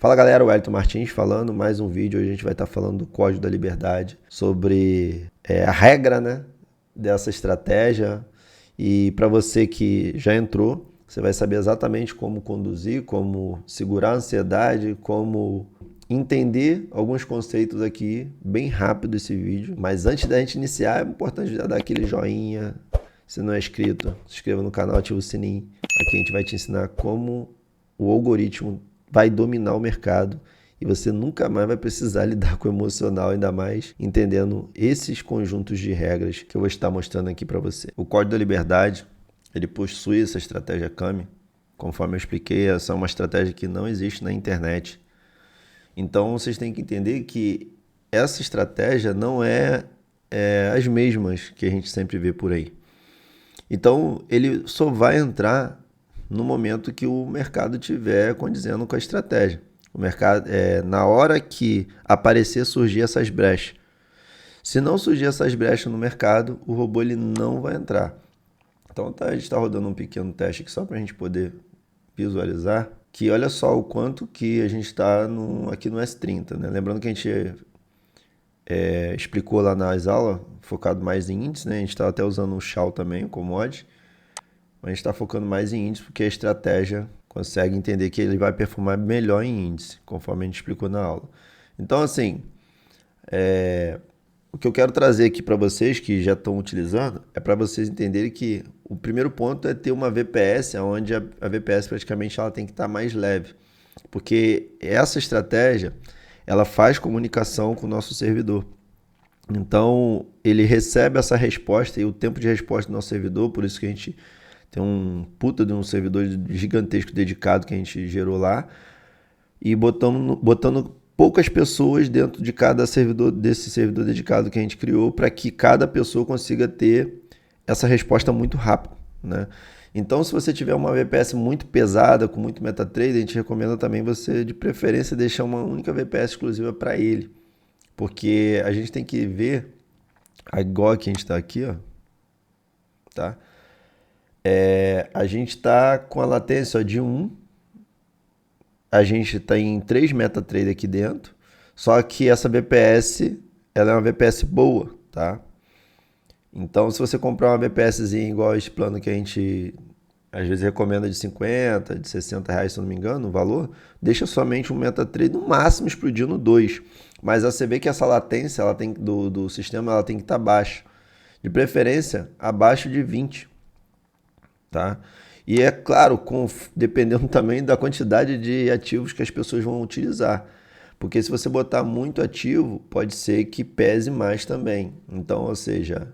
Fala galera, o Wellington Martins falando, mais um vídeo. Hoje a gente vai estar falando do Código da Liberdade, sobre a regra, né, dessa estratégia. E para você que já entrou, você vai saber exatamente como conduzir, como segurar a ansiedade, como entender alguns conceitos aqui, bem rápido esse vídeo. Mas antes da gente iniciar, é importante já dar aquele joinha. Se não é inscrito, se inscreva no canal, ativa o sininho. Aqui a gente vai te ensinar como o algoritmo vai dominar o mercado e você nunca mais vai precisar lidar com o emocional, ainda mais entendendo esses conjuntos de regras que eu vou estar mostrando aqui para você. O Código da Liberdade, ele possui essa estratégia Kami. Conforme eu expliquei, essa é uma estratégia que não existe na internet. Então vocês têm que entender que essa estratégia não é as mesmas que a gente sempre vê por aí. Então ele só vai entrar no momento que o mercado estiver condizendo com a estratégia. O mercado, na hora que aparecer, surgir essas brechas. Se não surgir essas brechas no mercado, o robô ele não vai entrar. Então a gente está rodando um pequeno teste aqui só para a gente poder visualizar. Que olha só o quanto que a gente está aqui no S30. Né? Lembrando que a gente explicou lá nas aulas, focado mais em índice. Né? A gente estava até usando um Shao também, o commodity. Mas a gente está focando mais em índice porque a estratégia consegue entender que ele vai performar melhor em índice, conforme a gente explicou na aula. Então, assim, o que eu quero trazer aqui para vocês que já estão utilizando é para vocês entenderem que o primeiro ponto é ter uma VPS, onde a VPS praticamente ela tem que estar mais leve, porque essa estratégia ela faz comunicação com o nosso servidor. Então, ele recebe essa resposta e o tempo de resposta do nosso servidor, por isso que a gente tem um puta de um servidor gigantesco dedicado que a gente gerou lá e botando poucas pessoas dentro de cada servidor, desse servidor dedicado que a gente criou, para que cada pessoa consiga ter essa resposta muito rápido, né? Então, se você tiver uma VPS muito pesada, com muito MetaTrader, a gente recomenda também você, de preferência, deixar uma única VPS exclusiva para ele. Porque a gente tem que ver, agora que a gente está aqui, ó, tá? A gente está com a latência de 1, a gente tem 3 MetaTrader aqui dentro, só que essa VPS, ela é uma VPS boa, tá? Então, se você comprar uma VPSzinha igual esse plano que a gente às vezes recomenda de 50, de 60 reais, se eu não me engano, o valor, deixa somente um MetaTrader, no máximo explodindo 2. Mas você vê que essa latência ela tem, do sistema ela tem que estar baixa. De preferência, abaixo de 20. Tá? E é claro, dependendo também da quantidade de ativos que as pessoas vão utilizar. Porque se você botar muito ativo, pode ser que pese mais também. Então, ou seja,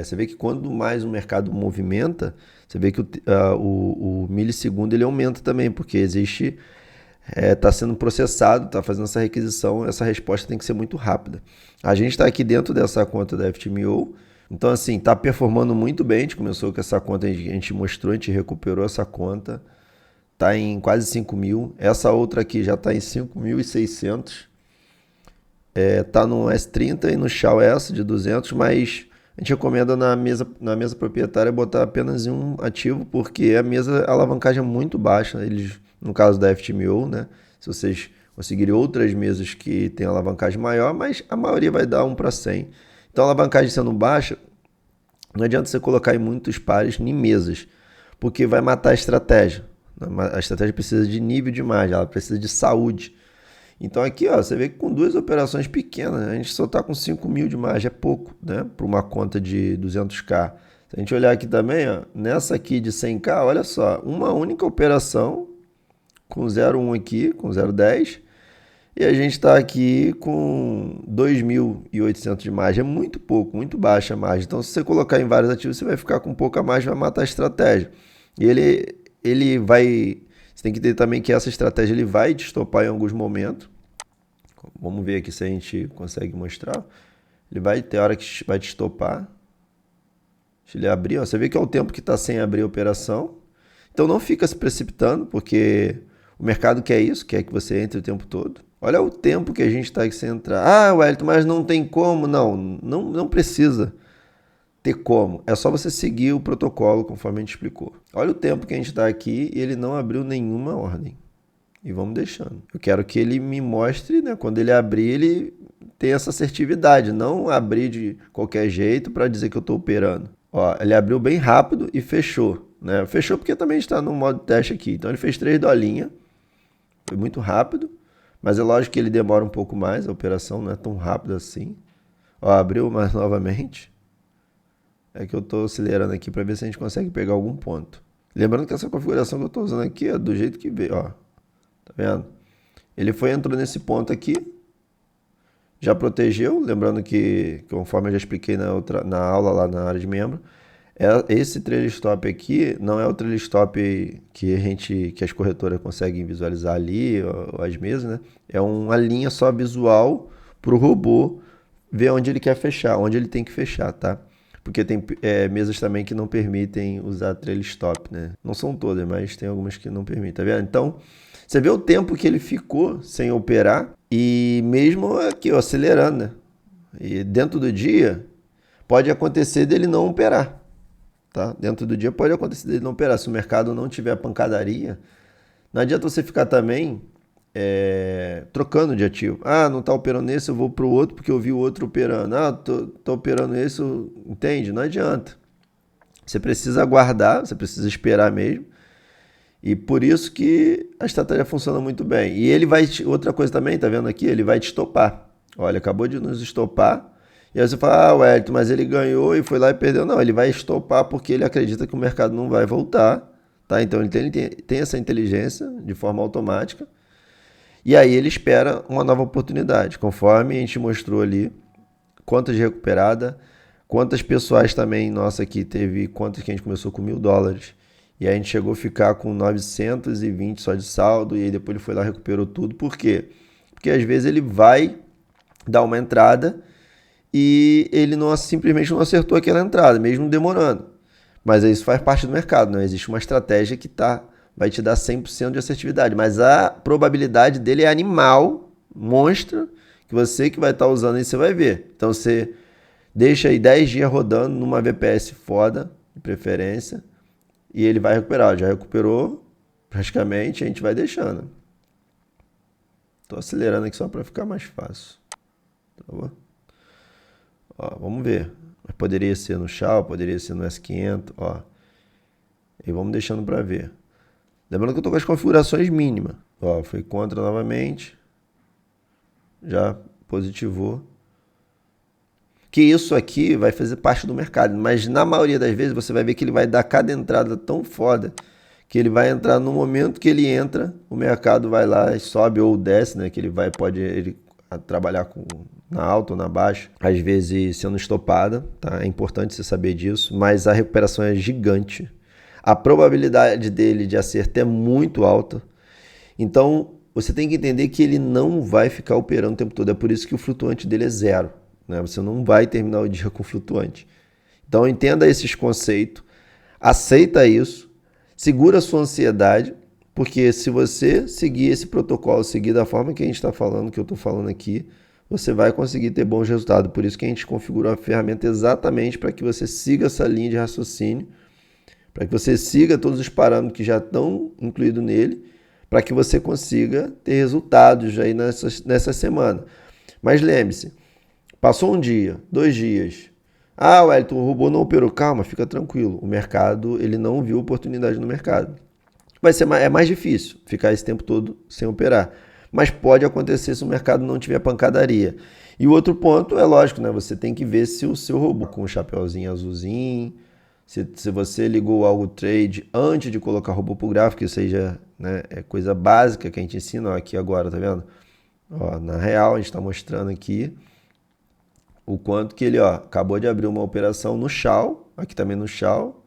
você vê que quando mais o mercado movimenta, você vê que o milissegundo ele aumenta também, porque existe, está sendo processado, está fazendo essa requisição, essa resposta tem que ser muito rápida. A gente está aqui dentro dessa conta da FTMO, então assim, está performando muito bem, a gente começou com essa conta, a gente mostrou, a gente recuperou essa conta, está em quase 5 mil, essa outra aqui já está em 5.600, está no S30 e no Shao S de 200, mas a gente recomenda na mesa proprietária botar apenas um ativo, porque a mesa a alavancagem é muito baixa, eles, no caso da FTMO, né? Se vocês conseguirem outras mesas que têm alavancagem maior, mas a maioria vai dar 1 para 100. Então a alavancagem sendo baixa, não adianta você colocar em muitos pares nem mesas, porque vai matar a estratégia. A estratégia precisa de nível de margem, ela precisa de saúde. Então aqui, ó, você vê que com 2 operações pequenas, a gente só está com 5 mil de margem, é pouco, né? Para uma conta de 200k. Se a gente olhar aqui também, ó, nessa aqui de 100k, olha só, uma única operação com 0,1 aqui, com 0,10, e a gente está aqui com 2.800 de margem, é muito pouco, muito baixa a margem. Então se você colocar em vários ativos, você vai ficar com pouca margem, vai matar a estratégia. E ele vai... Você tem que entender também que essa estratégia ele vai te estopar em alguns momentos. Vamos ver aqui se a gente consegue mostrar. Ele vai ter hora que vai te estopar. Deixa ele abrir. Ó. Você vê que é o tempo que está sem abrir a operação. Então não fica se precipitando, porque o mercado quer isso, quer que você entre o tempo todo. Olha o tempo que a gente está aqui sem entrar. Ah, Wellington, mas não tem como. Não precisa ter como. É só você seguir o protocolo conforme a gente explicou. Olha o tempo que a gente está aqui e ele não abriu nenhuma ordem. e vamos deixando. Eu quero que ele me mostre, né, quando ele abrir, ele tem essa assertividade, não abrir de qualquer jeito para dizer que eu estou operando. Ó, ele abriu bem rápido e fechou, né? Fechou porque também está no modo teste aqui. Então ele fez 3 dolinhas, foi muito rápido, mas é lógico que ele demora um pouco mais, a operação não é tão rápida assim. Ó, abriu mais novamente. É que eu estou acelerando aqui para ver se a gente consegue pegar algum ponto. Lembrando que essa configuração que eu estou usando aqui é do jeito que veio, ó. Tá vendo? Ele entrou nesse ponto aqui, já protegeu, lembrando que conforme eu já expliquei na aula lá na área de membro, esse trailer stop aqui não é o trailer stop que as corretoras conseguem visualizar ali, ou as mesas, né? É uma linha só visual para o robô ver onde ele quer fechar, onde ele tem que fechar, tá? Porque tem mesas também que não permitem usar trailer stop, né? Não são todas, mas tem algumas que não permitem, tá vendo? Então, você vê o tempo que ele ficou sem operar e mesmo aqui, ó, acelerando, né? E dentro do dia, pode acontecer dele não operar, tá? Dentro do dia pode acontecer dele não operar. Se o mercado não tiver pancadaria, não adianta você ficar também trocando de ativo. Ah, não está operando esse, eu vou para o outro porque eu vi o outro operando. Ah, tô operando esse, entende? Não adianta. Você precisa aguardar, você precisa esperar mesmo. E por isso que a estratégia funciona muito bem. E ele vai, outra coisa também, tá vendo aqui? Ele vai te estopar. Olha, acabou de nos estopar. E aí você fala, ah, Wellington, mas ele ganhou e foi lá e perdeu. Não, ele vai estopar porque ele acredita que o mercado não vai voltar. Tá? Então ele tem essa inteligência de forma automática. E aí ele espera uma nova oportunidade, conforme a gente mostrou ali, quantas de recuperada, quantas pessoais também, nossa, aqui teve, quantas que a gente começou com $1.000, e aí a gente chegou a ficar com 920 só de saldo, e aí depois ele foi lá e recuperou tudo. Por quê? Porque às vezes ele vai dar uma entrada e ele simplesmente não acertou aquela entrada, mesmo demorando. Mas isso faz parte do mercado, não existe uma estratégia que vai te dar 100% de assertividade, mas a probabilidade dele é animal, monstra, que você que vai estar usando aí, você vai ver. Então você deixa aí 10 dias rodando numa VPS foda, de preferência, e ele vai recuperar. Já recuperou, praticamente, a gente vai deixando. Estou acelerando aqui só para ficar mais fácil. Tá bom? Ó, vamos ver. Poderia ser no Shao, poderia ser no S500, ó. E vamos deixando para ver. Lembrando que eu estou com as configurações mínimas. Ó, foi contra novamente. Já positivou. Que isso aqui vai fazer parte do mercado. Mas na maioria das vezes você vai ver que ele vai dar cada entrada tão foda que ele vai entrar no momento que ele entra, o mercado vai lá e sobe ou desce, né? Que ele pode trabalhar na alta ou na baixa, às vezes sendo estopada, tá? É importante você saber disso, mas a recuperação é gigante. A probabilidade dele de acerto é muito alta. Então, você tem que entender que ele não vai ficar operando o tempo todo. É por isso que o flutuante dele é zero, né? Você não vai terminar o dia com flutuante. Então, entenda esses conceitos, aceita isso, segura a sua ansiedade, porque se você seguir esse protocolo, seguir da forma que a gente está falando, que eu estou falando aqui, você vai conseguir ter bons resultados. Por isso que a gente configurou a ferramenta exatamente para que você siga essa linha de raciocínio, para que você siga todos os parâmetros que já estão incluídos nele, para que você consiga ter resultados aí nessa semana. Mas lembre-se, passou um dia, 2 dias. Ah, Wellington, o robô não operou. Calma, fica tranquilo. O mercado, ele não viu oportunidade no mercado. É mais difícil ficar esse tempo todo sem operar. Mas pode acontecer se o mercado não tiver pancadaria. E o outro ponto é lógico, né? Você tem que ver se o seu robô com o chapeuzinho azulzinho, se você ligou o algo trade antes de colocar robô pro gráfico, isso aí já, né, é coisa básica que a gente ensina. Ó, aqui agora, tá vendo? Ó, na real, a gente está mostrando aqui o quanto que ele, ó, acabou de abrir uma operação no Shao, aqui também no Shao.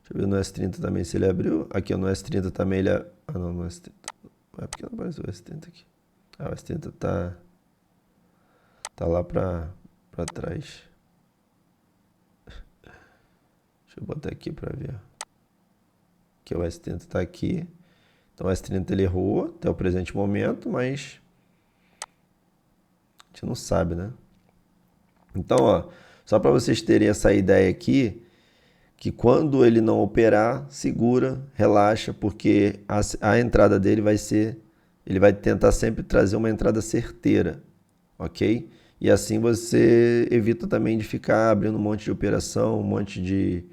Deixa eu ver no S30 também se ele abriu. Aqui no S30 também ele... Ah, não, no S30... É porque não aparece o S30 aqui. Ah, o S30 tá lá pra trás. Deixa eu botar aqui pra ver. Que o S30 tá aqui. Então o S30 ele errou até o presente momento, mas a gente não sabe, né? Então, ó, só para vocês terem essa ideia aqui, que quando ele não operar, segura, relaxa, porque a entrada dele vai ser ele vai tentar sempre trazer uma entrada certeira, ok? E assim você evita também de ficar abrindo um monte de operação, um monte de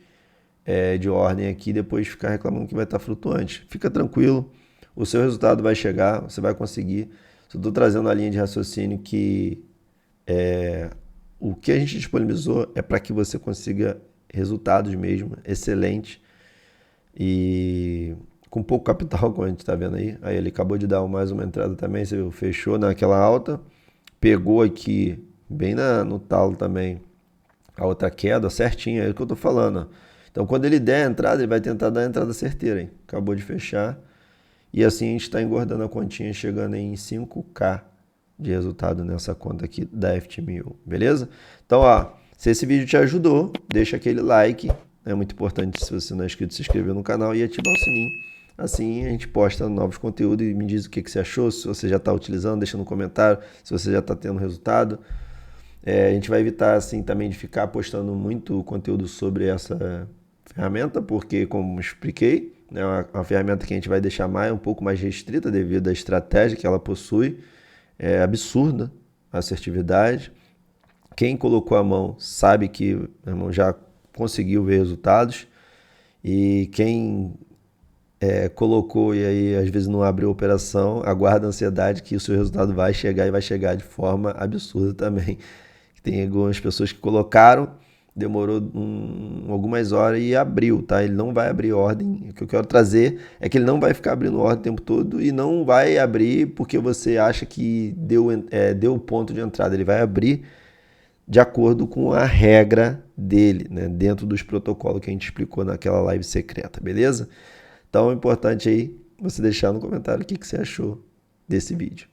ordem aqui e depois ficar reclamando que vai estar flutuante. Fica tranquilo, o seu resultado vai chegar, você vai conseguir. Só estou trazendo a linha de raciocínio que o que a gente disponibilizou é para que você consiga resultados mesmo, excelentes e com pouco capital, como a gente está vendo aí. Aí ele acabou de dar mais uma entrada também, você viu, fechou naquela alta, pegou aqui bem no talo também a outra queda certinho, é o que eu tô falando. Então quando ele der a entrada, ele vai tentar dar a entrada certeira, hein? Acabou de fechar. E assim a gente está engordando a continha, chegando em 5K de resultado nessa conta aqui da FT1000, beleza? Então, ó, se esse vídeo te ajudou, deixa aquele like. É muito importante, se você não é inscrito, se inscrever no canal e ativar o sininho. Assim a gente posta novos conteúdos e me diz o que você achou, se você já está utilizando, deixa no comentário, se você já está tendo resultado. A gente vai evitar assim também de ficar postando muito conteúdo sobre essa ferramenta, porque como expliquei, é uma ferramenta que a gente vai deixar um pouco mais restrita devido à estratégia que ela possui. É absurda a assertividade. Quem colocou a mão sabe que meu irmão já conseguiu ver resultados, e quem colocou e aí às vezes não abriu a operação, aguarda a ansiedade que o seu resultado vai chegar e vai chegar de forma absurda também. Tem algumas pessoas que colocaram, demorou algumas horas e abriu, tá? Ele não vai abrir ordem. O que eu quero trazer é que ele não vai ficar abrindo ordem o tempo todo e não vai abrir porque você acha que deu o ponto de entrada. Ele vai abrir de acordo com a regra dele, né? Dentro dos protocolos que a gente explicou naquela live secreta, beleza? Então é importante aí você deixar no comentário o que você achou desse vídeo.